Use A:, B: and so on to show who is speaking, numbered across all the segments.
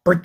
A: W-O.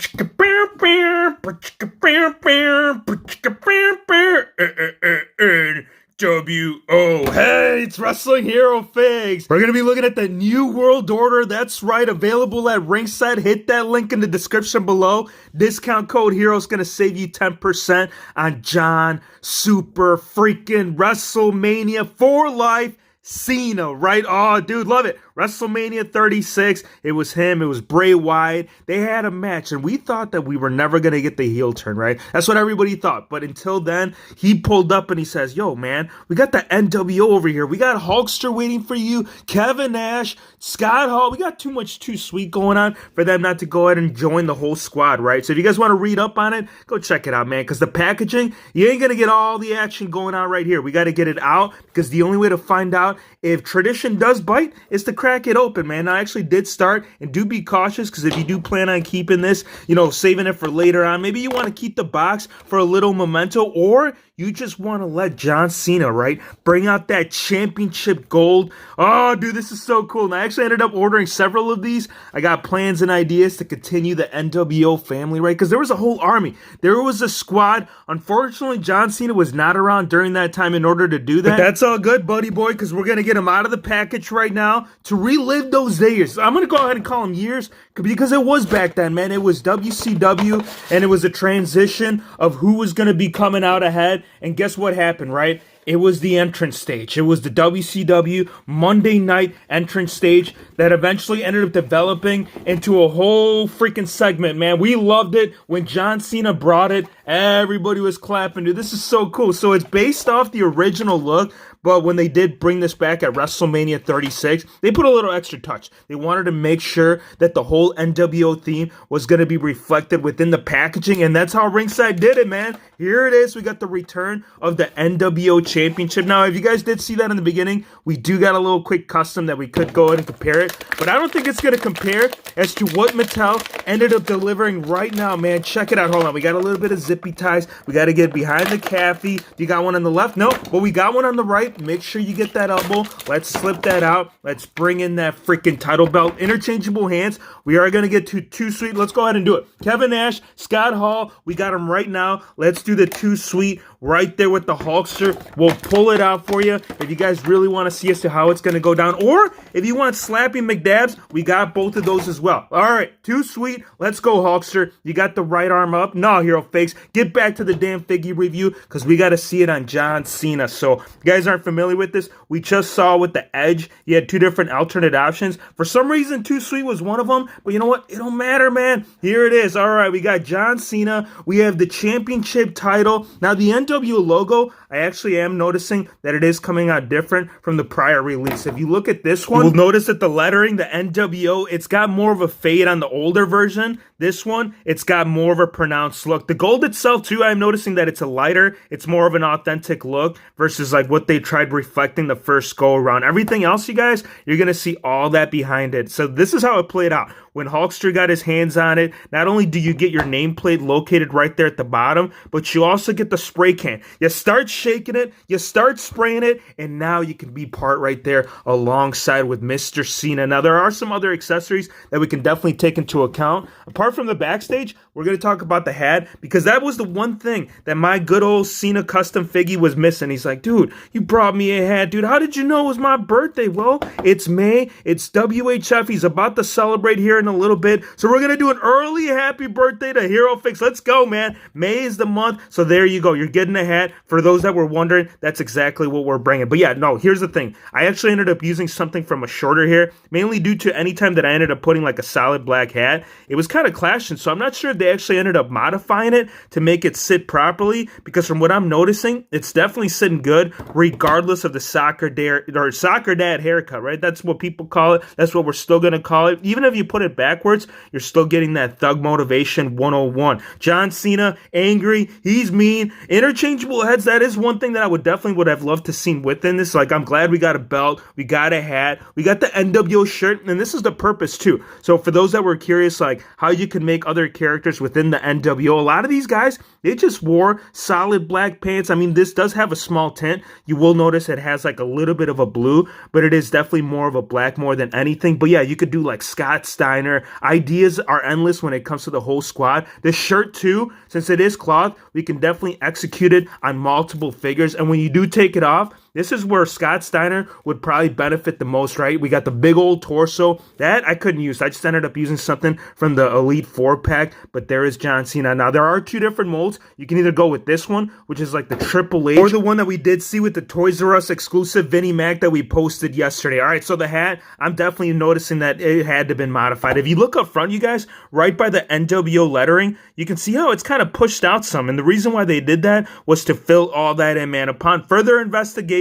A: Hey, it's Wrestling Hero Figs. We're going to be looking at the New World Order. That's right, available at Ringside. Hit that link in the description below. Discount code HERO is going to save you 10% on John Super Freaking WrestleMania for Life Cena, right? Oh, dude, love it. WrestleMania 36, it was him, it was Bray Wyatt. They had a match, and we thought that we were never going to get the heel turn, right? That's what everybody thought. But until then, he pulled up and he says, yo, man, we got the NWO over here. We got Hulkster waiting for you, Kevin Nash, Scott Hall. We got too much Too Sweet going on for them not to go ahead and join the whole squad, right? So if you guys want to read up on it, go check it out, man, because the packaging, you ain't going to get all the action going on right here. We got to get it out, because the only way to find out if tradition does bite is to crack it open, man. Now, I actually did start, and do be cautious, because if you do plan on keeping this, saving it for later on, maybe you want to keep the box for a little memento, or you just want to let John Cena, right, bring out that championship gold. Oh, dude, this is so cool. And I actually ended up ordering several of these. I got plans and ideas to continue the NWO family, right, because there was a whole army. There was a squad. Unfortunately, John Cena was not around during that time in order to do that. But that's all good, buddy boy, because we're going to get him out of the package right now to relive those days. I'm going to go ahead and call them years, because it was back then, man. It was WCW, and it was a transition of who was going to be coming out ahead. And guess what happened, right? It was the entrance stage. It was the WCW Monday night entrance stage that eventually ended up developing into a whole freaking segment, man. We loved it. When John Cena brought it, everybody was clapping, dude. This is so cool. So it's based off the original look, but when they did bring this back at WrestleMania 36, they put a little extra touch. They wanted to make sure that the whole NWO theme was going to be reflected within the packaging, and that's how Ringside did it, man. Here it is. We got the return of the NWO Championship. Now, if you guys did see that in the beginning, we do got a little quick custom that we could go ahead and compare it, but I don't think it's going to compare as to what Mattel ended up delivering right now, man. Check it out. Hold on. We got a little bit of zippy ties. We got to get behind the caffey. You got one on the left? No, but we got one on the right. Make sure you get that elbow. Let's slip that out. Let's bring in that freaking title belt. Interchangeable hands. We are going to get to Too Sweet. Let's go ahead and do it. Kevin Nash, Scott Hall. We got him right now. Let's do the Too Sweet right there with the Hulkster. We'll pull it out for you if you guys really want to see as to how it's going to go down. Or if you want Slappy McDabs, we got both of those as well. All right, Too Sweet. Let's go, Hulkster. You got the right arm up. No, Hero Fakes. Get back to the damn figure review, because we got to see it on John Cena. So if you guys aren't familiar with this, we just saw with the Edge, you had two different alternate options. For some reason, Too Sweet was one of them, but you know what? It don't matter, man. Here it is. All right, we got John Cena. We have the championship title. Now, the NWO logo, I actually am noticing that it is coming out different from the prior release. If you look at this one, you'll notice that the lettering, the NWO, it's got more of a fade on the older version. This one, it's got more of a pronounced look. The gold itself, too, I'm noticing that it's a lighter. It's more of an authentic look versus like what they tried reflecting the first go around. Everything else, you guys, you're going to see all that behind it. So this is how it played out. When Hulkster got his hands on it, not only do you get your nameplate located right there at the bottom, but you also get the spray can. You start shaking it, you start spraying it, and now you can be part right there alongside with Mr. Cena. Now, there are some other accessories that we can definitely take into account. Apart from the backstage, we're going to talk about the hat, because that was the one thing that my good old Cena custom figgy was missing. He's like, dude, you brought me a hat, dude. How did you know it was my birthday? Well, it's May. It's WHF. He's about to celebrate here in a little bit. So we're going to do an early happy birthday to Hero Fix. Let's go, man. May is the month. So there you go. You're getting a hat. For those that were wondering, that's exactly what we're bringing. But yeah, no, here's the thing. I actually ended up using something from a shorter hair, mainly due to any time that I ended up putting like a solid black hat, it was kind of clashing. So I'm not sure if they actually ended up modifying it to make it sit properly, because from what I'm noticing, it's definitely sitting good regardless of the soccer dad haircut, right? That's what people call it. That's what we're still going to call it. Even if you put it backwards, you're still getting that Thug Motivation 101. John Cena, angry, he's mean. Interchangeable heads, that is one thing that I would have loved to see within this. Like, I'm glad we got a belt, we got a hat, we got the NWO shirt, and this is the purpose too. So for those that were curious, like how you could make other characters within the NWO. A lot of these guys, they just wore solid black pants. I mean, this does have a small tint. You will notice it has like a little bit of a blue, but it is definitely more of a black more than anything. But yeah, you could do like Scott Steiner. Ideas are endless when it comes to the whole squad. The shirt too, since it is cloth, we can definitely execute it on multiple figures. And when you do take it off, this is where Scott Steiner would probably benefit the most, right? We got the big old torso. That I couldn't use. I just ended up using something from the Elite 4-pack, but there is John Cena. Now, there are two different molds. You can either go with this one, which is like the Triple H, or the one that we did see with the Toys R Us exclusive Vinnie Mac that we posted yesterday. All right, so the hat, I'm definitely noticing that it had to have been modified. If you look up front, you guys, right by the NWO lettering, you can see how it's kind of pushed out some. And the reason why they did that was to fill all that in, man. Upon further investigation,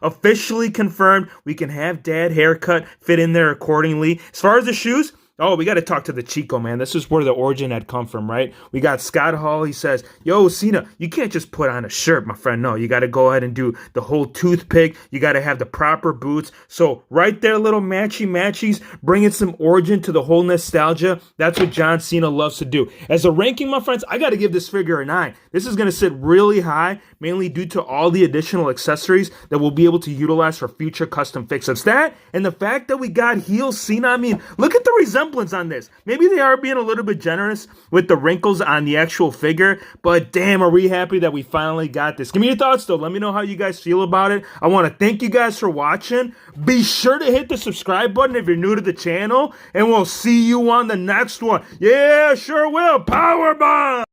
A: officially confirmed, we can have dad haircut fit in there accordingly. As far as the shoes, oh, we got to talk to the Chico, man. This is where the origin had come from, right? We got Scott Hall. He says, yo, Cena, you can't just put on a shirt, my friend. No, you got to go ahead and do the whole toothpick. You got to have the proper boots. So right there, little matchy-matchies, bringing some origin to the whole nostalgia. That's what John Cena loves to do. As a ranking, my friends, I got to give this figure a 9. This is going to sit really high, mainly due to all the additional accessories that we'll be able to utilize for future custom fix-ups. That and the fact that we got heel Cena, I mean, look at the resemblance on this. Maybe they are being a little bit generous with the wrinkles on the actual figure, but damn, are we happy that we finally got this. Give me your thoughts though. Let me know how you guys feel about it. I want to thank you guys for watching. Be sure to hit the subscribe button if you're new to the channel, and we'll see you on the next one. Yeah, sure will. Powerbomb!